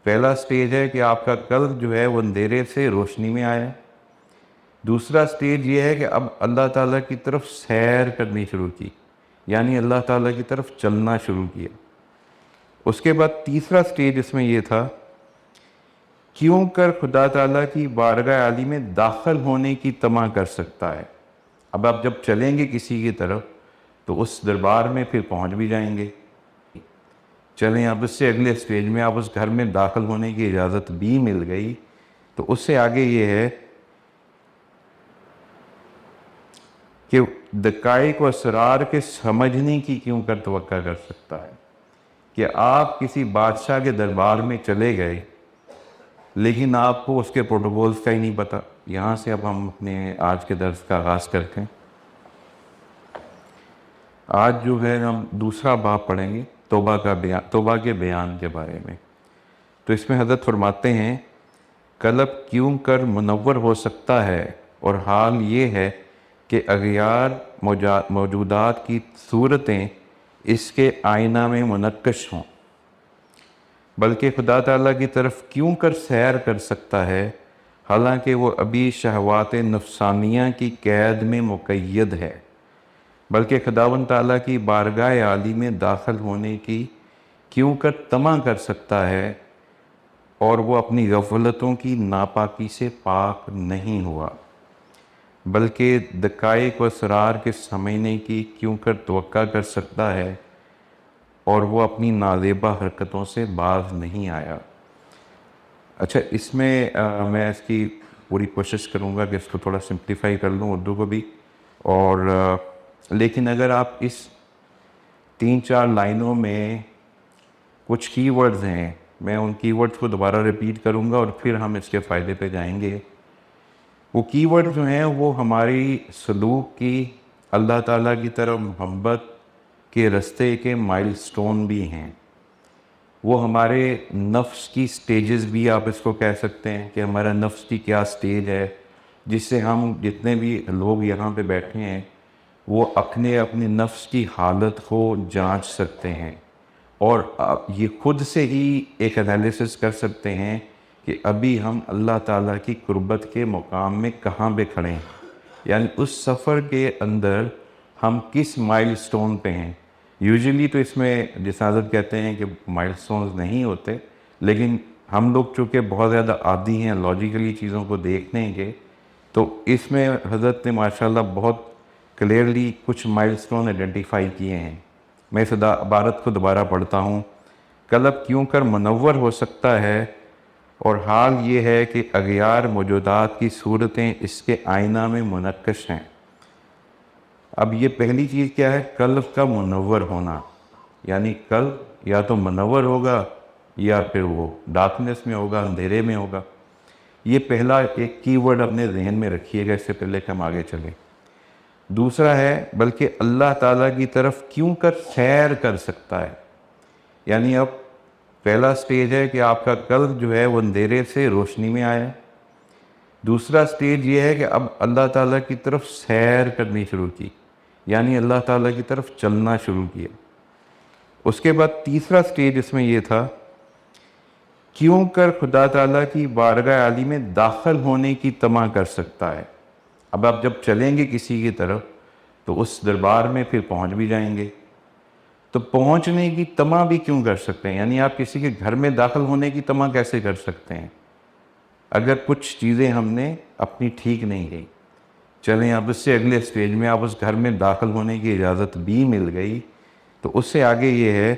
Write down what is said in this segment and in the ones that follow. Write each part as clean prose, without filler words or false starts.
پہلا سٹیج ہے کہ آپ کا قلب جو ہے وہ اندھیرے سے روشنی میں آیا. دوسرا سٹیج یہ ہے کہ اب اللہ تعالیٰ کی طرف سیر کرنی شروع کی، یعنی اللہ تعالیٰ کی طرف چلنا شروع کیا. اس کے بعد تیسرا سٹیج اس میں یہ تھا، کیوں کر خدا تعالیٰ کی بارگاہ عالی میں داخل ہونے کی طمع کر سکتا ہے. اب آپ جب چلیں گے کسی کی طرف تو اس دربار میں پھر پہنچ بھی جائیں گے. چلیں اب اس سے اگلے سٹیج میں آپ اس گھر میں داخل ہونے کی اجازت بھی مل گئی، تو اس سے آگے یہ ہے کہ دقائق و اسرار کے سمجھنے کی کیوں کر توقع کر سکتا ہے. کہ آپ کسی بادشاہ کے دربار میں چلے گئے لیکن آپ کو اس کے پروٹوکولز کا ہی نہیں پتا. یہاں سے اب ہم اپنے آج کے درس کا آغاز کرتے ہیں. آج جو ہے ہم دوسرا باب پڑھیں گے توبہ کے بیان کے بارے میں. تو اس میں حضرت فرماتے ہیں، قلب کیوں کر منور ہو سکتا ہے، اور حال یہ ہے کہ اغیار موجودات کی صورتیں اس کے آئینہ میں منقش ہوں. بلکہ خدا تعالیٰ کی طرف کیوں کر سیر کر سکتا ہے، حالانکہ وہ ابھی شہوات نفسانیہ کی قید میں مقید ہے. بلکہ خداوند تعالیٰ کی بارگاہ عالی میں داخل ہونے کی کیوں کر طمع کر سکتا ہے، اور وہ اپنی غفلتوں کی ناپاکی سے پاک نہیں ہوا. بلکہ دقائق و اسرار کے سمجھنے کی کیوں کر توقع کر سکتا ہے، اور وہ اپنی نازیبہ حرکتوں سے باز نہیں آیا. اچھا، اس میں میں اس کی پوری کوشش کروں گا کہ اس کو تھوڑا سمپلیفائی کر لوں اردو کو بھی. اور لیکن اگر آپ اس 3-4 لائنوں میں کچھ کی ورڈز ہیں، میں ان کی ورڈز کو دوبارہ ریپیٹ کروں گا اور پھر ہم اس کے فائدے پہ جائیں گے. وہ کی ورڈ جو ہیں وہ ہماری سلوک کی اللہ تعالیٰ کی طرف محبت کے رستے کے مائل سٹون بھی ہیں. وہ ہمارے نفس کی سٹیجز بھی آپ اس کو کہہ سکتے ہیں کہ ہمارا نفس کی کیا سٹیج ہے، جس سے ہم جتنے بھی لوگ یہاں پہ بیٹھے ہیں وہ اپنے نفس کی حالت کو جانچ سکتے ہیں، اور یہ خود سے ہی ایک انالیسس کر سکتے ہیں کہ ابھی ہم اللہ تعالیٰ کی قربت کے مقام میں کہاں پہ کھڑے ہیں، یعنی اس سفر کے اندر ہم کس مائل سٹون پہ ہیں. یوزلی تو اس میں جس حضرت کہتے ہیں کہ مائل سٹونز نہیں ہوتے، لیکن ہم لوگ چونکہ بہت زیادہ عادی ہیں لاجیکلی چیزوں کو دیکھنے کے، تو اس میں حضرت نے ماشاءاللہ بہت کلیئرلی کچھ مائل سٹون آئیڈینٹیفائی کیے ہیں. میں اس عبارت کو دوبارہ پڑھتا ہوں، قلب کیوں کر منور ہو سکتا ہے، اور حال یہ ہے کہ اغیار موجودات کی صورتیں اس کے آئینہ میں منقش ہیں. اب یہ پہلی چیز کیا ہے؟ قلب کا منور ہونا، یعنی قلب یا تو منور ہوگا یا پھر وہ ڈارکنیس میں ہوگا، اندھیرے میں ہوگا. یہ پہلا ایک کی ورڈ اپنے ذہن میں رکھیے گا اس سے پہلے کہ ہم آگے چلیں. دوسرا ہے بلکہ اللہ تعالیٰ کی طرف کیوں کر سیر کر سکتا ہے، یعنی اب پہلا سٹیج ہے کہ آپ کا قلب جو ہے وہ اندھیرے سے روشنی میں آیا. دوسرا سٹیج یہ ہے کہ اب اللہ تعالیٰ کی طرف سیر کرنی شروع کی، یعنی اللہ تعالیٰ کی طرف چلنا شروع کیا. اس کے بعد تیسرا سٹیج اس میں یہ تھا، کیوں کر خدا تعالیٰ کی بارگاہ عالی میں داخل ہونے کی طمع کر سکتا ہے. اب آپ جب چلیں گے کسی کی طرف تو اس دربار میں پھر پہنچ بھی جائیں گے. تو پہنچنے کی طمع بھی کیوں کر سکتے ہیں، یعنی آپ کسی کے گھر میں داخل ہونے کی طمع کیسے کر سکتے ہیں اگر کچھ چیزیں ہم نے اپنی ٹھیک نہیں کی. چلیں اب اس سے اگلے سٹیج میں آپ اس گھر میں داخل ہونے کی اجازت بھی مل گئی، تو اس سے آگے یہ ہے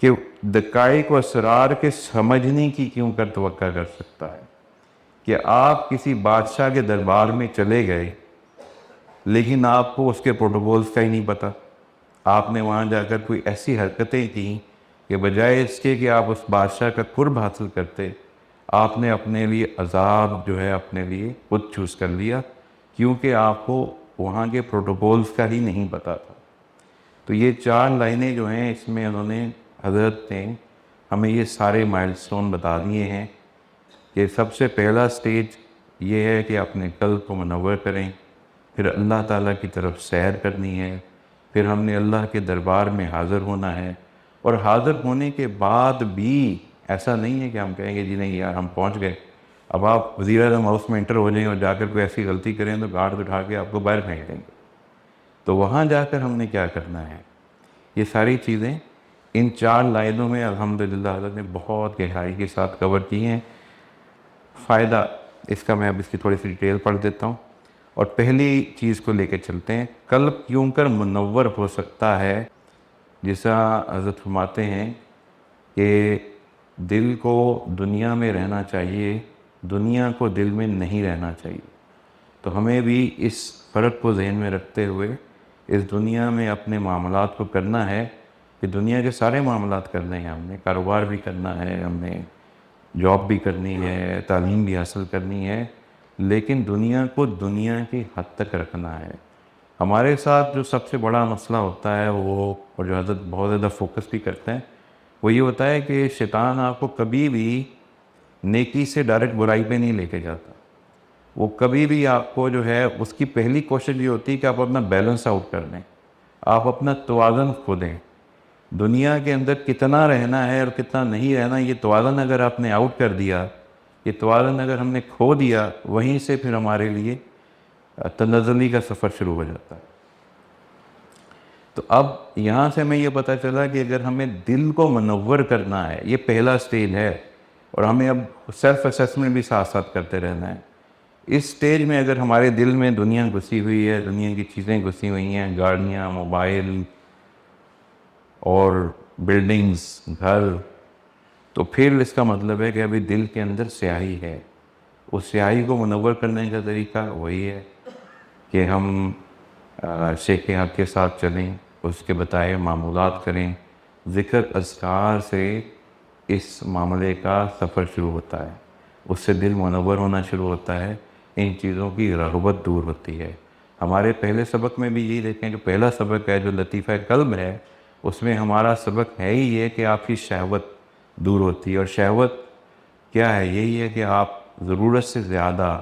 کہ دقائق و اسرار کے سمجھنے کی کیوں کر توقع کر سکتا ہے. کہ آپ کسی بادشاہ کے دربار میں چلے گئے لیکن آپ کو اس کے پروٹوکولز کا ہی نہیں پتا. آپ نے وہاں جا کر کوئی ایسی حرکتیں کیں کہ بجائے اس کے کہ آپ اس بادشاہ کا قرب حاصل کرتے، آپ نے اپنے لیے عذاب جو ہے اپنے لیے خود چوز کر لیا، کیونکہ آپ کو وہاں کے پروٹوکولز کا ہی نہیں پتا تھا. تو یہ 4 لائنیں جو ہیں اس میں انہوں نے حضرت نے ہمیں یہ سارے مائل سٹون بتا دیے ہیں کہ سب سے پہلا سٹیج یہ ہے کہ اپنے قلب کو منور کریں، پھر اللہ تعالیٰ کی طرف سیر کرنی ہے، پھر ہم نے اللہ کے دربار میں حاضر ہونا ہے، اور حاضر ہونے کے بعد بھی ایسا نہیں ہے کہ ہم کہیں گے جی نہیں یار ہم پہنچ گئے، اب آپ وزیر اعظم ہاؤس میں انٹر ہو جائیں اور جا کر کوئی ایسی غلطی کریں تو گارڈ اٹھا کے آپ کو باہر پھینک دیں گے۔ تو وہاں جا کر ہم نے کیا کرنا ہے، یہ ساری چیزیں ان 4 لائنوں میں الحمدللہ حضرت نے بہت گہرائی کے ساتھ کور کی ہیں۔ فائدہ اس کا میں اب اس کی تھوڑی سی ڈیٹیل پڑھ دیتا ہوں، اور پہلی چیز کو لے کے چلتے ہیں۔ قلب کیوں کر منور ہو سکتا ہے، جیسا حضرت فرماتے ہیں کہ دل کو دنیا میں رہنا چاہیے، دنیا کو دل میں نہیں رہنا چاہیے۔ تو ہمیں بھی اس فرق کو ذہن میں رکھتے ہوئے اس دنیا میں اپنے معاملات کو کرنا ہے کہ دنیا کے سارے معاملات کرنے ہیں، ہم نے کاروبار بھی کرنا ہے، ہم نے جاب بھی کرنی ہے، تعلیم بھی حاصل کرنی ہے، لیکن دنیا کو دنیا کی حد تک رکھنا ہے۔ ہمارے ساتھ جو سب سے بڑا مسئلہ ہوتا ہے وہ، اور جو حضرت بہت زیادہ فوکس بھی کرتے ہیں، وہ یہ ہوتا ہے کہ شیطان آپ کو کبھی بھی نیکی سے ڈائریکٹ برائی پہ نہیں لے کے جاتا۔ وہ کبھی بھی آپ کو جو ہے اس کی پہلی کوشش یہ ہوتی ہے کہ آپ اپنا بیلنس آؤٹ کر دیں، آپ اپنا توازن کھو دیں۔ دنیا کے اندر کتنا رہنا ہے اور کتنا نہیں رہنا، یہ توازن اگر آپ نے آؤٹ کر دیا، یہ توازن اگر ہم نے کھو دیا، وہیں سے پھر ہمارے لیے تنزلی کا سفر شروع ہو جاتا ہے۔ تو اب یہاں سے ہمیں یہ پتہ چلا کہ اگر ہمیں دل کو منور کرنا ہے، یہ پہلا سٹیج ہے، اور ہمیں اب سیلف اسیسمنٹ بھی ساتھ ساتھ کرتے رہنا ہے۔ اس سٹیج میں اگر ہمارے دل میں دنیا گھسی ہوئی ہے، دنیا کی چیزیں گھسی ہوئی ہیں، گاڑیاں، موبائل اور بلڈنگز، گھر، تو پھر اس کا مطلب ہے کہ ابھی دل کے اندر سیاہی ہے۔ اس سیاہی کو منور کرنے کا طریقہ وہی ہے کہ ہم شیخ حق کے ساتھ چلیں، اس کے بتائے معمولات کریں، ذکر اذکار سے اس معاملے کا سفر شروع ہوتا ہے، اس سے دل منور ہونا شروع ہوتا ہے، ان چیزوں کی رغبت دور ہوتی ہے۔ ہمارے پہلے سبق میں بھی یہی دیکھیں کہ پہلا سبق ہے جو لطیفہ قلب ہے، اس میں ہمارا سبق ہے ہی یہ کہ آپ کی شہوت دور ہوتی ہے، اور شہوت کیا ہے؟ یہی ہے کہ آپ ضرورت سے زیادہ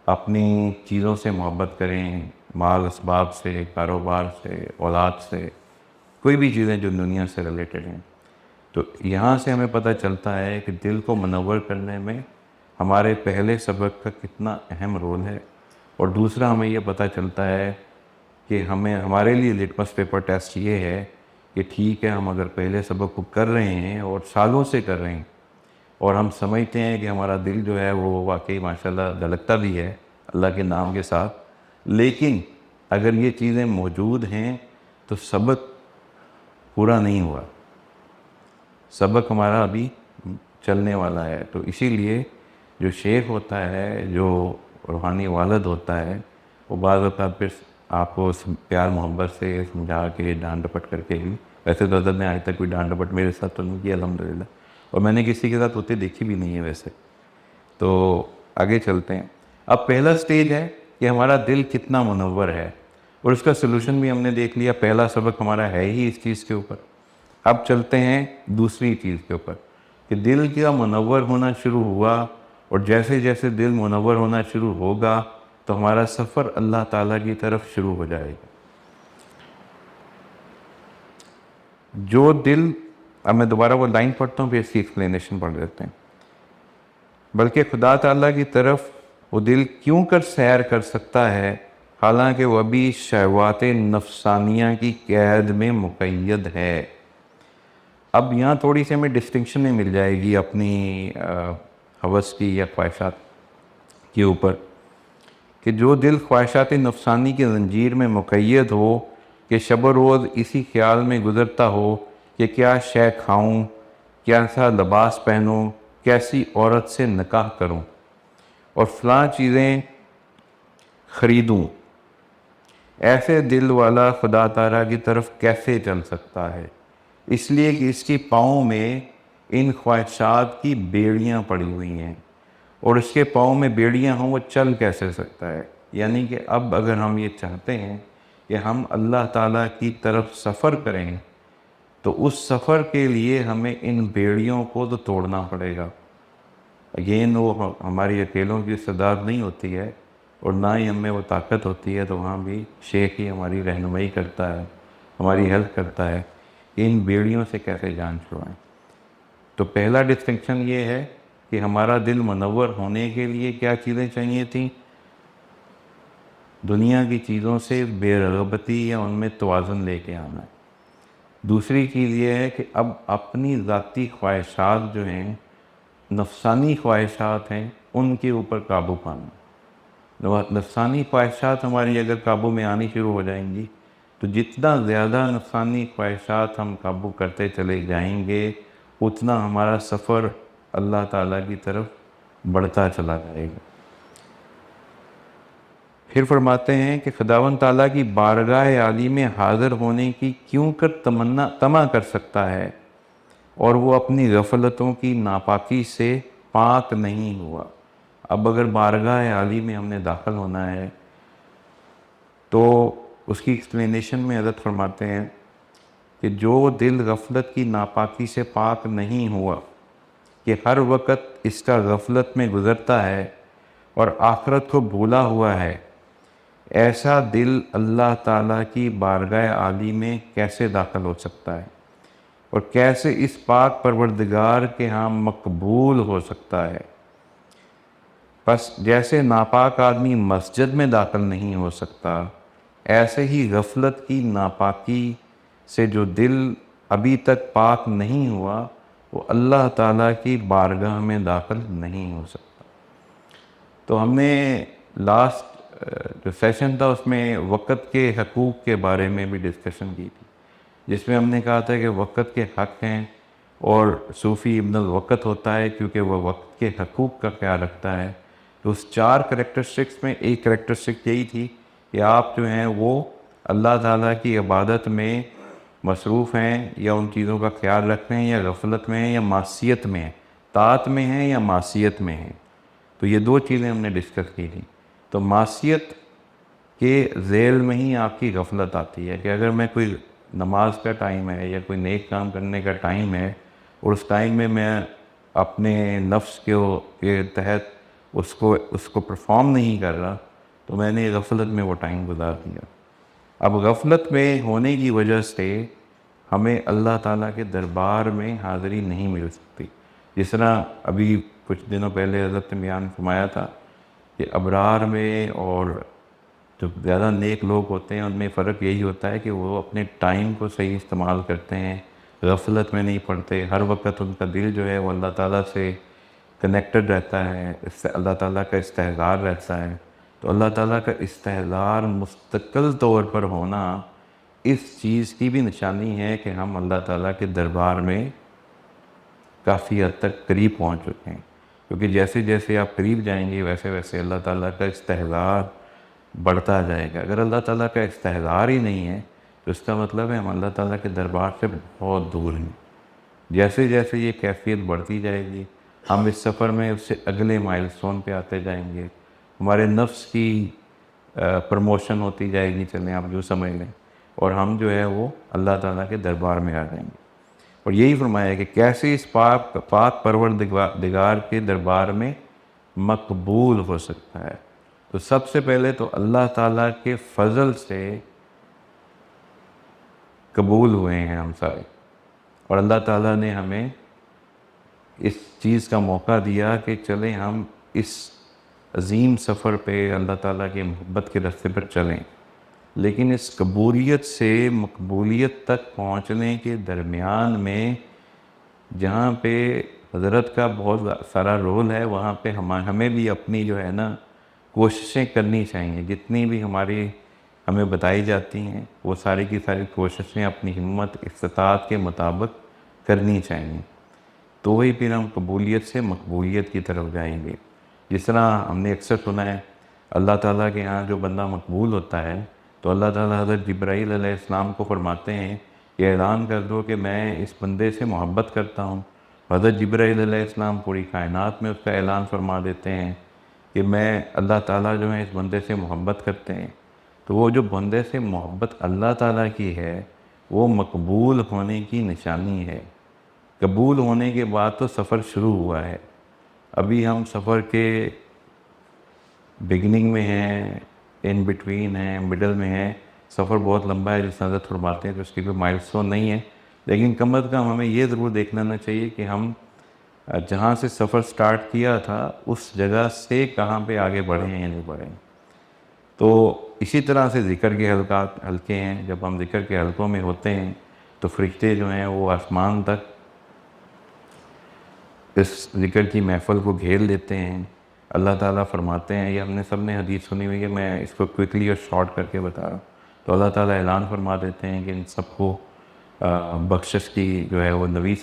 اپنی چیزوں سے محبت کریں، مال اسباب سے، کاروبار سے، اولاد سے، کوئی بھی چیزیں جو دنیا سے ریلیٹڈ ہیں۔ تو یہاں سے ہمیں پتہ چلتا ہے کہ دل کو منور کرنے میں ہمارے پہلے سبق کا کتنا اہم رول ہے، اور دوسرا ہمیں یہ پتہ چلتا ہے کہ ہمارے لیے لٹمس پیپر ٹیسٹ یہ ہے کہ ٹھیک ہے، ہم اگر پہلے سبق کو کر رہے ہیں اور سالوں سے کر رہے ہیں، اور ہم سمجھتے ہیں کہ ہمارا دل جو ہے وہ واقعی ماشاءاللہ دھڑکتا بھی ہے اللہ کے نام کے ساتھ، لیکن اگر یہ چیزیں موجود ہیں تو سبق پورا نہیں ہوا، سبق ہمارا ابھی چلنے والا ہے۔ تو اسی لیے جو شیخ ہوتا ہے، جو روحانی والد ہوتا ہے، وہ بعض اوقات پھر آپ کو پیار محبت سے سمجھا کے ڈانٹ ڈپٹ کر کے بھی، ویسے تو حضرت نے آج تک کوئی ڈانٹ ڈپٹ میرے ساتھ تو نہیں کی الحمدللہ، اور میں نے کسی کے ساتھ ہوتے دیکھی بھی نہیں ہے ویسے۔ تو آگے چلتے ہیں۔ اب پہلا سٹیج ہے کہ ہمارا دل کتنا منور ہے، اور اس کا سلوشن بھی ہم نے دیکھ لیا، پہلا سبق ہمارا ہے ہی اس چیز کے اوپر۔ اب چلتے ہیں دوسری چیز کے اوپر کہ دل کا منور ہونا شروع ہوا، اور جیسے جیسے دل منور ہونا شروع ہوگا تو ہمارا سفر اللہ تعالیٰ کی طرف شروع ہو جائے گا۔ جو دل، اب میں دوبارہ وہ لائن پڑھتا ہوں پھر اس کی ایکسپلینیشن پڑھ دیتے ہیں۔ بلکہ خدا تعالیٰ کی طرف وہ دل کیوں کر سیر کر سکتا ہے حالانکہ وہ ابھی شہوات نفسانیہ کی قید میں مقید ہے۔ اب یہاں تھوڑی سی ہمیں ڈسٹنکشن میں مل جائے گی اپنی ہوس کی یا خواہشات کے اوپر، کہ جو دل خواہشات نفسانی کی زنجیر میں مقید ہو، کہ شب و روز اسی خیال میں گزرتا ہو کہ کیا شے کھاؤں، کیسا لباس پہنوں، کیسی عورت سے نکاح کروں، اور فلاں چیزیں خریدوں، ایسے دل والا خدا تعالیٰ کی طرف کیسے چل سکتا ہے؟ اس لیے کہ اس کی پاؤں میں ان خواہشات کی بیڑیاں پڑی ہوئی ہیں، اور اس کے پاؤں میں بیڑیاں ہوں وہ چل کیسے سکتا ہے؟ یعنی کہ اب اگر ہم یہ چاہتے ہیں کہ ہم اللہ تعالیٰ کی طرف سفر کریں تو اس سفر کے لیے ہمیں ان بیڑیوں کو تو توڑنا پڑے گا۔ اگین وہ ہماری اکیلوں کی استعداد نہیں ہوتی ہے، اور نہ ہی ہم میں وہ طاقت ہوتی ہے، تو وہاں بھی شیخ ہی ہماری رہنمائی کرتا ہے، ہماری ہیلپ کرتا ہے ان بیڑیوں سے کیسے جان چھڑائیں۔ تو پہلا ڈسٹنکشن یہ ہے کہ ہمارا دل منور ہونے کے لیے کیا چیزیں چاہیے تھیں؟ دنیا کی چیزوں سے بے رغبتی یا ان میں توازن لے کے آنا ہے۔ دوسری چیز یہ ہے کہ اب اپنی ذاتی خواہشات جو ہیں، نفسانی خواہشات ہیں، ان کے اوپر قابو پانا۔ نفسانی خواہشات ہماری اگر قابو میں آنی شروع ہو جائیں گی تو جتنا زیادہ نفسانی خواہشات ہم قابو کرتے چلے جائیں گے اتنا ہمارا سفر اللہ تعالیٰ کی طرف بڑھتا چلا جائے گا۔ پھر فرماتے ہیں کہ خداوند تعالیٰ کی بارگاہ عالی میں حاضر ہونے کی کیوں کر طمع کر سکتا ہے اور وہ اپنی غفلتوں کی ناپاکی سے پاک نہیں ہوا۔ اب اگر بارگاہ عالی میں ہم نے داخل ہونا ہے تو اس کی ایکسپلینیشن میں حضرت فرماتے ہیں کہ جو دل غفلت کی ناپاکی سے پاک نہیں ہوا، کہ ہر وقت اس کا غفلت میں گزرتا ہے اور آخرت کو بھولا ہوا ہے، ایسا دل اللہ تعالیٰ کی بارگاہ عالی میں کیسے داخل ہو سکتا ہے اور کیسے اس پاک پروردگار کے ہاں مقبول ہو سکتا ہے؟ بس جیسے ناپاک آدمی مسجد میں داخل نہیں ہو سکتا، ایسے ہی غفلت کی ناپاکی سے جو دل ابھی تک پاک نہیں ہوا وہ اللہ تعالیٰ کی بارگاہ میں داخل نہیں ہو سکتا۔ تو ہم نے لاسٹ جو سیشن تھا اس میں وقت کے حقوق کے بارے میں بھی ڈسکشن کی تھی، جس میں ہم نے کہا تھا کہ وقت کے حق ہیں اور صوفی ابن الوقت ہوتا ہے کیونکہ وہ وقت کے حقوق کا خیال رکھتا ہے۔ تو اس 4 کریکٹرسٹکس میں ایک کریکٹرسٹک یہی تھی کہ آپ جو ہیں وہ اللہ تعالیٰ کی عبادت میں مصروف ہیں یا ان چیزوں کا خیال رکھ رہے ہیں یا غفلت میں ہیں یا معصیت میں ہیں، طاعت میں ہیں یا معصیت میں ہیں۔ تو یہ 2 چیزیں ہم نے ڈسکس کی تھیں۔ تو معصیت کے ذیل میں ہی آپ کی غفلت آتی ہے کہ اگر میں کوئی نماز کا ٹائم ہے یا کوئی نیک کام کرنے کا ٹائم ہے اور اس ٹائم میں اپنے نفس کے تحت اس کو پرفارم نہیں کر رہا تو میں نے غفلت میں وہ ٹائم گزار دیا۔ اب غفلت میں ہونے کی وجہ سے ہمیں اللہ تعالیٰ کے دربار میں حاضری نہیں مل سکتی۔ جس طرح ابھی کچھ دنوں پہلے حضرت نے بیان فرمایا تھا کہ ابرار میں اور جو زیادہ نیک لوگ ہوتے ہیں ان میں فرق یہی ہوتا ہے کہ وہ اپنے ٹائم کو صحیح استعمال کرتے ہیں، غفلت میں نہیں پڑتے، ہر وقت ان کا دل جو ہے وہ اللہ تعالیٰ سے کنیکٹڈ رہتا ہے، اس سے اللہ تعالیٰ کا استحضار رہتا ہے۔ تو اللہ تعالیٰ کا استحضار مستقل طور پر ہونا اس چیز کی بھی نشانی ہے کہ ہم اللہ تعالیٰ کے دربار میں کافی حد تک قریب پہنچ چکے ہیں، کیونکہ جیسے جیسے آپ قریب جائیں گے ویسے ویسے اللہ تعالیٰ کا استحضار بڑھتا جائے گا۔ اگر اللہ تعالیٰ کا استحضار ہی نہیں ہے تو اس کا مطلب ہے ہم اللہ تعالیٰ کے دربار سے بہت دور ہیں۔ جیسے جیسے یہ کیفیت بڑھتی جائے گی ہم اس سفر میں اس سے اگلے مائل سٹون پہ آتے جائیں گے، ہمارے نفس کی پروموشن ہوتی جائے گی، چلیں آپ جو سمجھ لیں، اور ہم جو ہے وہ اللہ تعالیٰ کے دربار میں آ جائیں گے۔ اور یہی فرمایا کہ کیسے اس پاک پروردگار کے دربار میں مقبول ہو سکتا ہے۔ تو سب سے پہلے تو اللہ تعالیٰ کے فضل سے قبول ہوئے ہیں ہم سارے، اور اللہ تعالیٰ نے ہمیں اس چیز کا موقع دیا کہ چلیں ہم اس عظیم سفر پہ اللہ تعالیٰ کی محبت کے راستے پر چلیں۔ لیکن اس قبولیت سے مقبولیت تک پہنچنے کے درمیان میں جہاں پہ حضرت کا بہت سارا رول ہے وہاں پہ ہمیں بھی اپنی جو ہے نا کوششیں کرنی چاہیے، جتنی بھی ہمیں بتائی جاتی ہیں وہ ساری کی ساری کوششیں اپنی ہمت استطاعت کے مطابق کرنی چاہیے، تو وہی پھر ہم قبولیت سے مقبولیت کی طرف جائیں گے۔ جس طرح ہم نے اکثر سنا ہے اللہ تعالیٰ کے ہاں جو بندہ مقبول ہوتا ہے تو اللہ تعالیٰ حضرت جبرائیل علیہ السلام کو فرماتے ہیں کہ اعلان کر دو کہ میں اس بندے سے محبت کرتا ہوں۔ حضرت جبرائیل علیہ السلام پوری کائنات میں اس کا اعلان فرما دیتے ہیں کہ میں اللہ تعالیٰ جو ہے اس بندے سے محبت کرتے ہیں۔ تو وہ جو بندے سے محبت اللہ تعالیٰ کی ہے وہ مقبول ہونے کی نشانی ہے۔ قبول ہونے کے بعد تو سفر شروع ہوا ہے، ابھی ہم سفر کے بگننگ میں ہیں، ان بٹوین ہیں، مڈل میں ہیں، سفر بہت لمبا ہے، جس حضرت فرماتے ہیں کہ اس کی کوئی مائل سٹون نہیں ہے، لیکن کم از کم ہمیں یہ ضرور دیکھنا نہ چاہیے کہ ہم جہاں سے سفر سٹارٹ کیا تھا اس جگہ سے کہاں پہ آگے بڑھے ہیں یا نہیں بڑھے ہیں۔ تو اسی طرح سے ذکر کے حلقے ہیں، جب ہم ذکر کے حلقوں میں ہوتے ہیں تو فرشتے جو ہیں وہ آسمان تک اس ذکر کی محفل کو گھیر لیتے ہیں۔ اللہ تعالیٰ فرماتے ہیں، یہ ہم نے سب نے حدیث سنی ہوئی ہے، میں اس کو کوئکلی اور شارٹ کر کے بتا رہا ہوں۔ تو اللہ تعالیٰ اعلان فرما دیتے ہیں کہ ان سب کو بخشش کی جو ہے وہ نوید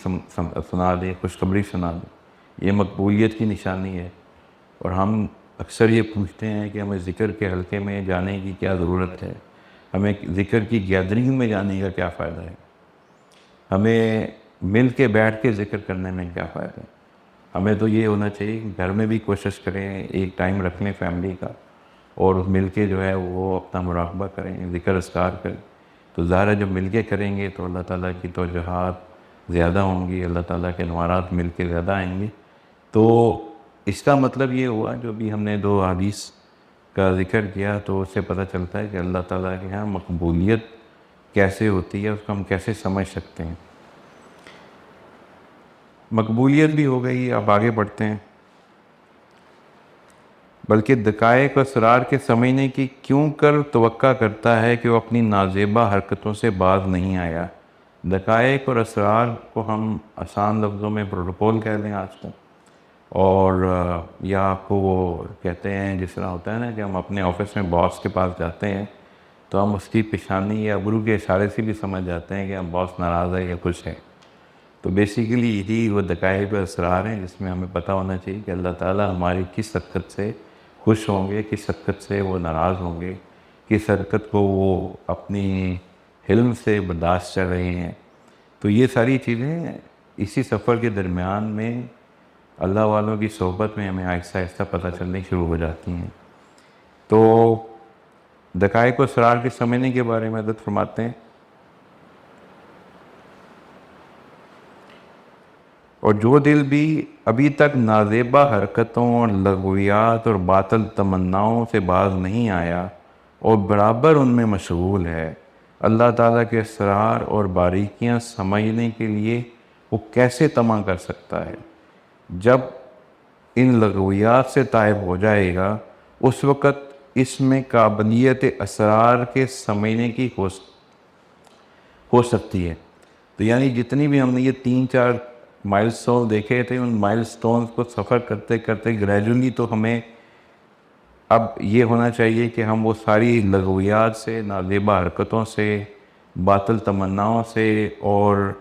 سنا دے، خوشخبری سنا دے۔ یہ مقبولیت کی نشانی ہے، اور ہم اکثر یہ پوچھتے ہیں کہ ہمیں ذکر کے حلقے میں جانے کی کیا ضرورت ہے، ہمیں ذکر کی گیدرنگ میں جانے کا کیا فائدہ ہے، ہمیں مل کے بیٹھ کے ذکر کرنے میں کیا فائدہ ہے۔ ہمیں تو یہ ہونا چاہیے کہ گھر میں بھی کوشش کریں، ایک ٹائم رکھ لیں فیملی کا، اور مل کے جو ہے وہ اپنا مراقبہ کریں، ذکر اذکار کریں۔ تو ظاہر ہے جب مل کے کریں گے تو اللہ تعالیٰ کی توجہات زیادہ ہوں گی، اللہ تعالیٰ کے انوارات مل کے زیادہ آئیں گے۔ تو اس کا مطلب یہ ہوا، جو بھی ہم نے 2 حدیث کا ذکر کیا، تو اس سے پتہ چلتا ہے کہ اللہ تعالیٰ کے ہاں مقبولیت کیسے ہوتی ہے، اس کو ہم کیسے سمجھ سکتے ہیں۔ مقبولیت بھی ہو گئی، اب آگے بڑھتے ہیں۔ بلکہ دقائق و اسرار کے سمجھنے کی کیوں کر توقع کرتا ہے کہ وہ اپنی نازیبہ حرکتوں سے باز نہیں آیا۔ دقائق اور اسرار کو ہم آسان لفظوں میں پروٹوکول کہہ لیں آج کل، اور یا آپ کو وہ کہتے ہیں، جس طرح ہوتا ہے نا کہ ہم اپنے آفس میں باس کے پاس جاتے ہیں تو ہم اس کی پیشانی یا ابرو کے اشارے سے بھی سمجھ جاتے ہیں کہ ہم باس ناراض ہے یا خوش ہے۔ تو بیسیکلی یہی وہ دقائق و اسرار ہیں جس میں ہمیں پتہ ہونا چاہیے کہ اللہ تعالیٰ ہماری کس حرکت سے خوش ہوں گے، کس حرکت سے وہ ناراض ہوں گے، کس حرکت کو وہ اپنی حلم سے برداشت کر رہے ہیں۔ تو یہ ساری چیزیں اسی سفر کے درمیان میں اللہ والوں کی صحبت میں ہمیں آہستہ آہستہ پتہ چلنی شروع ہو جاتی ہیں۔ تو دقائق و اسرار کے سمجھنے کے بارے میں حضرت فرماتے ہیں، اور جو دل بھی ابھی تک نازیبہ حرکتوں اور لغویات اور باطل تمناؤں سے باز نہیں آیا اور برابر ان میں مشغول ہے، اللہ تعالیٰ کے اسرار اور باریکیاں سمجھنے کے لیے وہ کیسے طمع کر سکتا ہے؟ جب ان لغویات سے طائب ہو جائے گا، اس وقت اس میں قابلیت اسرار کے سمجھنے کی ہو سکتی ہے۔ تو یعنی جتنی بھی ہم نے یہ 3-4 مائل سٹون دیکھے تھے، ان مائل سٹونز کو سفر کرتے کرتے گریجولی تو ہمیں اب یہ ہونا چاہیے کہ ہم وہ ساری لغویات سے، نازیبہ حرکتوں سے، باطل تمناؤں سے، اور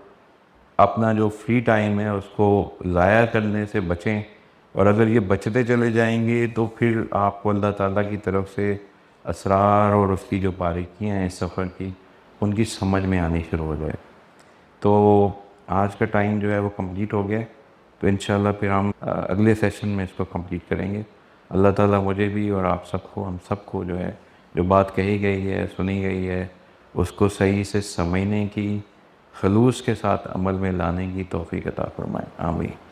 اپنا جو فری ٹائم ہے اس کو ضائع کرنے سے بچیں۔ اور اگر یہ بچتے چلے جائیں گے تو پھر آپ کو اللہ تعالیٰ کی طرف سے اسرار اور اس کی جو باریکیاں ہیں اس سفر کی، ان کی سمجھ میں آنی شروع ہو جائے۔ تو آج کا ٹائم جو ہے وہ کمپلیٹ ہو گیا، تو انشاءاللہ پھر ہم اگلے سیشن میں اس کو کمپلیٹ کریں گے۔ اللہ تعالیٰ مجھے بھی اور آپ سب کو، ہم سب کو جو ہے، جو بات کہی گئی ہے، سنی گئی ہے، اس کو صحیح سے سمجھنے کی، خلوص کے ساتھ عمل میں لانے کی توفیق عطا فرمائے۔ آمین۔